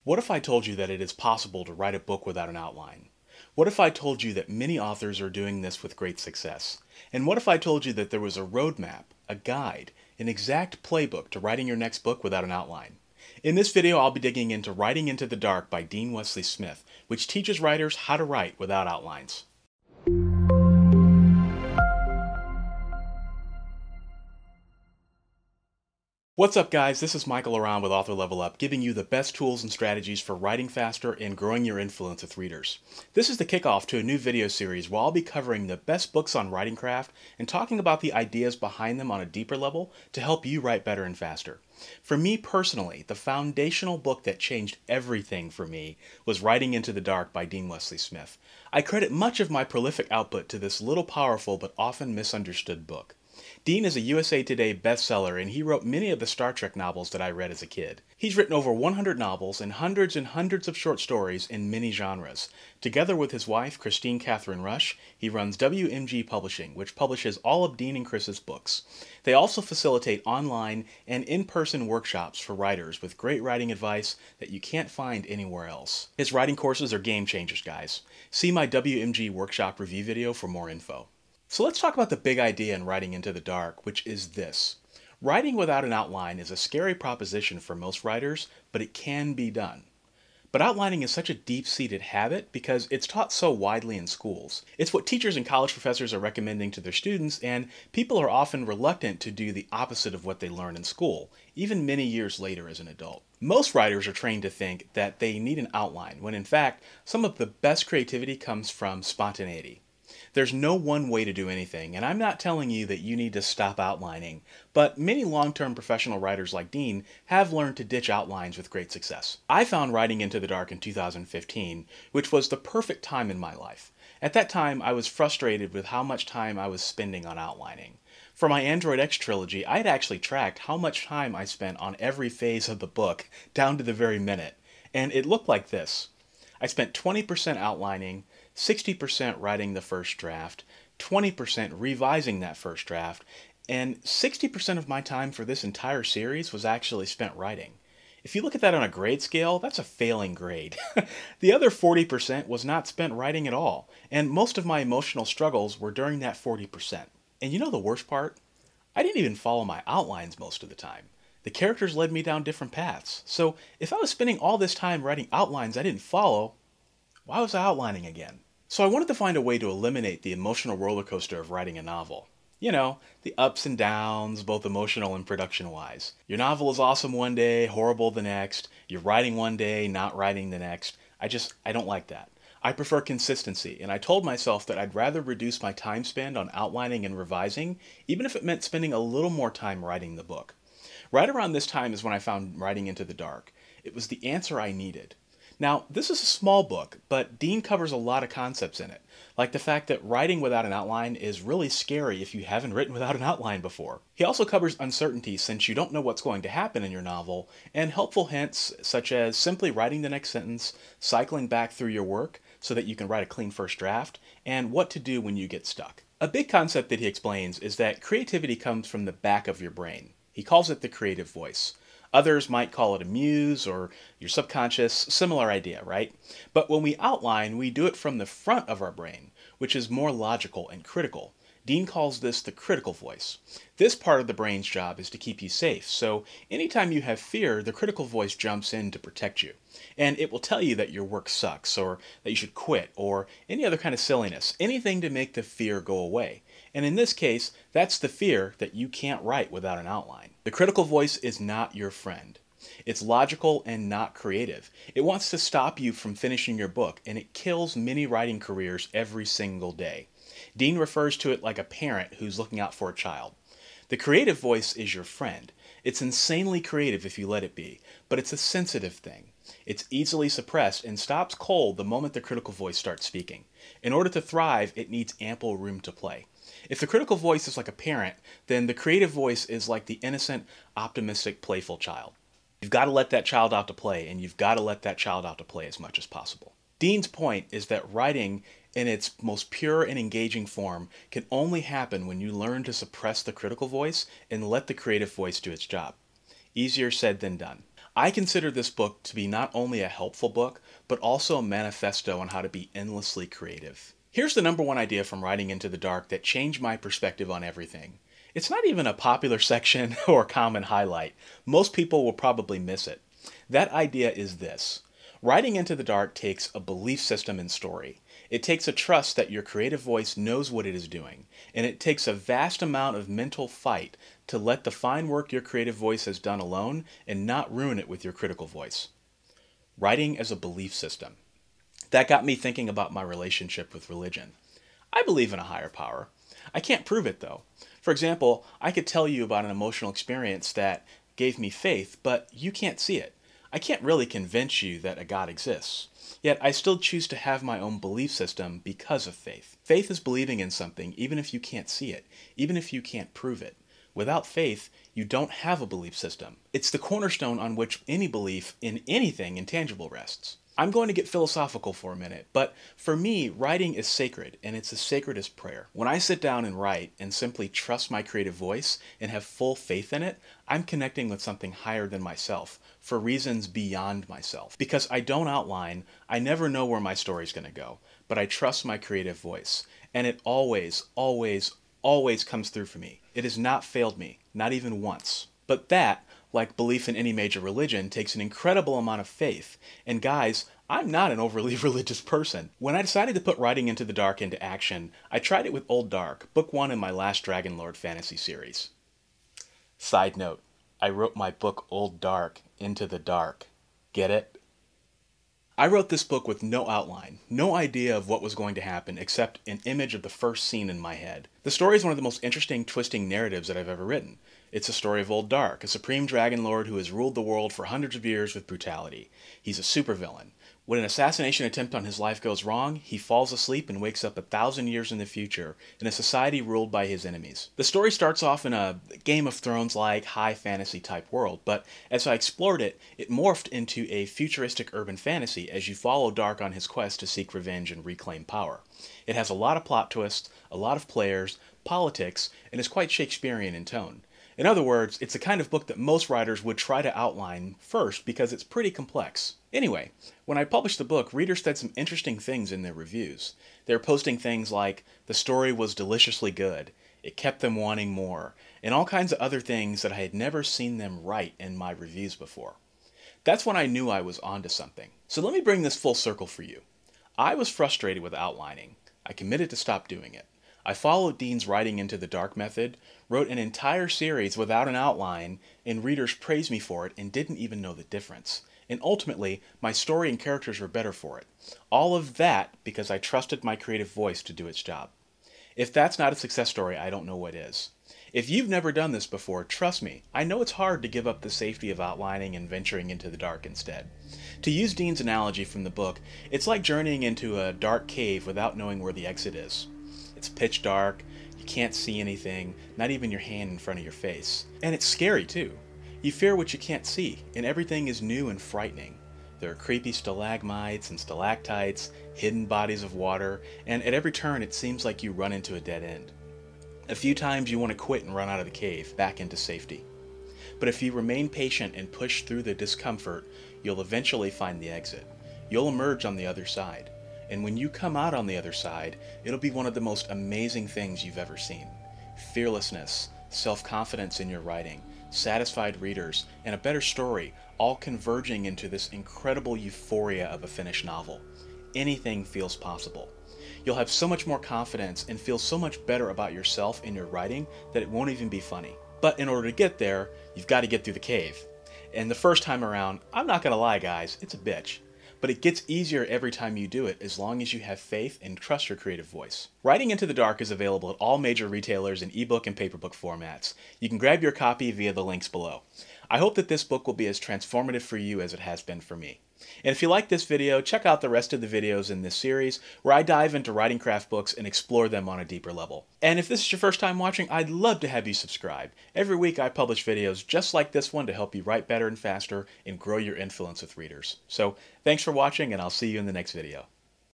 What if I told you that it is possible to write a book without an outline? What if I told you that many authors are doing this with great success? And what if I told you that there was a roadmap, a guide, an exact playbook to writing your next book without an outline? In this video, I'll be digging into Writing into the Dark by Dean Wesley Smith, which teaches writers how to write without outlines. What's up, guys? This is Michael Around with Author Level Up, giving you the best tools and strategies for writing faster and growing your influence with readers. This is the kickoff to a new video series where I'll be covering the best books on writing craft and talking about the ideas behind them on a deeper level to help you write better and faster. For me personally, the foundational book that changed everything for me was Writing into the Dark by Dean Wesley Smith. I credit much of my prolific output to this little powerful but often misunderstood book. Dean is a USA Today bestseller, and he wrote many of the Star Trek novels that I read as a kid. He's written over 100 novels and hundreds of short stories in many genres. Together with his wife, Christine Catherine Rush, he runs WMG Publishing, which publishes all of Dean and Chris's books. They also facilitate online and in-person workshops for writers with great writing advice that you can't find anywhere else. His writing courses are game changers, guys. See my WMG workshop review video for more info. So let's talk about the big idea in Writing into the Dark, which is this. Writing without an outline is a scary proposition for most writers, but it can be done. But outlining is such a deep-seated habit because it's taught so widely in schools. It's what teachers and college professors are recommending to their students, and people are often reluctant to do the opposite of what they learn in school, even many years later as an adult. Most writers are trained to think that they need an outline, when in fact, some of the best creativity comes from spontaneity. There's no one way to do anything, and I'm not telling you that you need to stop outlining, but many long-term professional writers like Dean have learned to ditch outlines with great success. I found Writing into the Dark in 2015, which was the perfect time in my life. At that time, I was frustrated with how much time I was spending on outlining. For my Android X trilogy, I had actually tracked how much time I spent on every phase of the book, down to the very minute, and it looked like this. I spent 20% outlining, 60% writing the first draft, 20% revising that first draft, and 60% of my time for this entire series was actually spent writing. If you look at that on a grade scale, that's a failing grade. The other 40% was not spent writing at all, and most of my emotional struggles were during that 40%. And you know the worst part? I didn't even follow my outlines most of the time. The characters led me down different paths. So if I was spending all this time writing outlines I didn't follow, why was I outlining again? So I wanted to find a way to eliminate the emotional roller coaster of writing a novel. You know, the ups and downs, both emotional and production-wise. Your novel is awesome one day, horrible the next. You're writing one day, not writing the next. I don't like that. I prefer consistency, and I told myself that I'd rather reduce my time spent on outlining and revising, even if it meant spending a little more time writing the book. Right around this time is when I found Writing into the Dark. It was the answer I needed. Now, this is a small book, but Dean covers a lot of concepts in it, like the fact that writing without an outline is really scary if you haven't written without an outline before. He also covers uncertainty since you don't know what's going to happen in your novel, and helpful hints such as simply writing the next sentence, cycling back through your work so that you can write a clean first draft, and what to do when you get stuck. A big concept that he explains is that creativity comes from the back of your brain. He calls it the creative voice. Others might call it a muse or your subconscious, similar idea, right? But when we outline, we do it from the front of our brain, which is more logical and critical. Dean calls this the critical voice. This part of the brain's job is to keep you safe, so anytime you have fear, the critical voice jumps in to protect you. And it will tell you that your work sucks, or that you should quit, or any other kind of silliness, anything to make the fear go away. And in this case, that's the fear that you can't write without an outline. The critical voice is not your friend. It's logical and not creative. It wants to stop you from finishing your book, and it kills many writing careers every single day. Dean refers to it like a parent who's looking out for a child. The creative voice is your friend. It's insanely creative if you let it be, but it's a sensitive thing. It's easily suppressed and stops cold the moment the critical voice starts speaking. In order to thrive, it needs ample room to play. If the critical voice is like a parent, then the creative voice is like the innocent, optimistic, playful child. You've got to let that child out to play, and you've got to let that child out to play as much as possible. Dean's point is that writing in its most pure and engaging form can only happen when you learn to suppress the critical voice and let the creative voice do its job. Easier said than done. I consider this book to be not only a helpful book, but also a manifesto on how to be endlessly creative. Here's the number one idea from Writing Into the Dark that changed my perspective on everything. It's not even a popular section or a common highlight. Most people will probably miss it. That idea is this. Writing Into the Dark takes a belief system and story. It takes a trust that your creative voice knows what it is doing, and it takes a vast amount of mental fight to let the fine work your creative voice has done alone and not ruin it with your critical voice. Writing as a belief system. That got me thinking about my relationship with religion. I believe in a higher power. I can't prove it though. For example, I could tell you about an emotional experience that gave me faith, but you can't see it. I can't really convince you that a God exists. Yet I still choose to have my own belief system because of faith. Faith is believing in something even if you can't see it, even if you can't prove it. Without faith, you don't have a belief system. It's the cornerstone on which any belief in anything intangible rests. I'm going to get philosophical for a minute, but for me, writing is sacred, and it's as sacred as prayer. When I sit down and write and simply trust my creative voice and have full faith in it, I'm connecting with something higher than myself, for reasons beyond myself. Because I don't outline, I never know where my story's going to go, but I trust my creative voice, and it always, always, always comes through for me. It has not failed me, not even once. But that, like belief in any major religion, takes an incredible amount of faith. And guys, I'm not an overly religious person. When I decided to put Writing Into the Dark into action, I tried it with Old Dark, book 1 in my last Dragonlord fantasy series. Side note, I wrote my book Old Dark into the dark. Get it? I wrote this book with no outline, no idea of what was going to happen except an image of the first scene in my head. The story is one of the most interesting, twisting narratives that I've ever written. It's a story of Old Dark, a supreme dragon lord who has ruled the world for hundreds of years with brutality. He's a supervillain. When an assassination attempt on his life goes wrong, he falls asleep and wakes up 1,000 years in the future in a society ruled by his enemies. The story starts off in a Game of Thrones-like high fantasy type world, but as I explored it, it morphed into a futuristic urban fantasy as you follow Dark on his quest to seek revenge and reclaim power. It has a lot of plot twists, a lot of players, politics, and is quite Shakespearean in tone. In other words, it's the kind of book that most writers would try to outline first because it's pretty complex. Anyway, when I published the book, readers said some interesting things in their reviews. They were posting things like, the story was deliciously good, it kept them wanting more, and all kinds of other things that I had never seen them write in my reviews before. That's when I knew I was onto something. So let me bring this full circle for you. I was frustrated with outlining. I committed to stop doing it. I followed Dean's Writing Into the Dark method, wrote an entire series without an outline, and readers praised me for it and didn't even know the difference. And ultimately, my story and characters were better for it. All of that because I trusted my creative voice to do its job. If that's not a success story, I don't know what is. If you've never done this before, trust me, I know it's hard to give up the safety of outlining and venturing into the dark instead. To use Dean's analogy from the book, it's like journeying into a dark cave without knowing where the exit is. It's pitch dark, you can't see anything, not even your hand in front of your face. And it's scary too. You fear what you can't see, and everything is new and frightening. There are creepy stalagmites and stalactites, hidden bodies of water, and at every turn it seems like you run into a dead end. A few times you want to quit and run out of the cave, back into safety. But if you remain patient and push through the discomfort, you'll eventually find the exit. You'll emerge on the other side. And when you come out on the other side, it'll be one of the most amazing things you've ever seen. Fearlessness, self-confidence in your writing, satisfied readers, and a better story, all converging into this incredible euphoria of a finished novel. Anything feels possible. You'll have so much more confidence and feel so much better about yourself in your writing that it won't even be funny. But in order to get there, you've got to get through the cave. And the first time around, I'm not gonna lie guys, it's a bitch. But it gets easier every time you do it as long as you have faith and trust your creative voice. Writing Into the Dark is available at all major retailers in ebook and paperbook formats. You can grab your copy via the links below. I hope that this book will be as transformative for you as it has been for me. And if you like this video, check out the rest of the videos in this series where I dive into writing craft books and explore them on a deeper level. And if this is your first time watching, I'd love to have you subscribe. Every week I publish videos just like this one to help you write better and faster and grow your influence with readers. So thanks for watching, and I'll see you in the next video.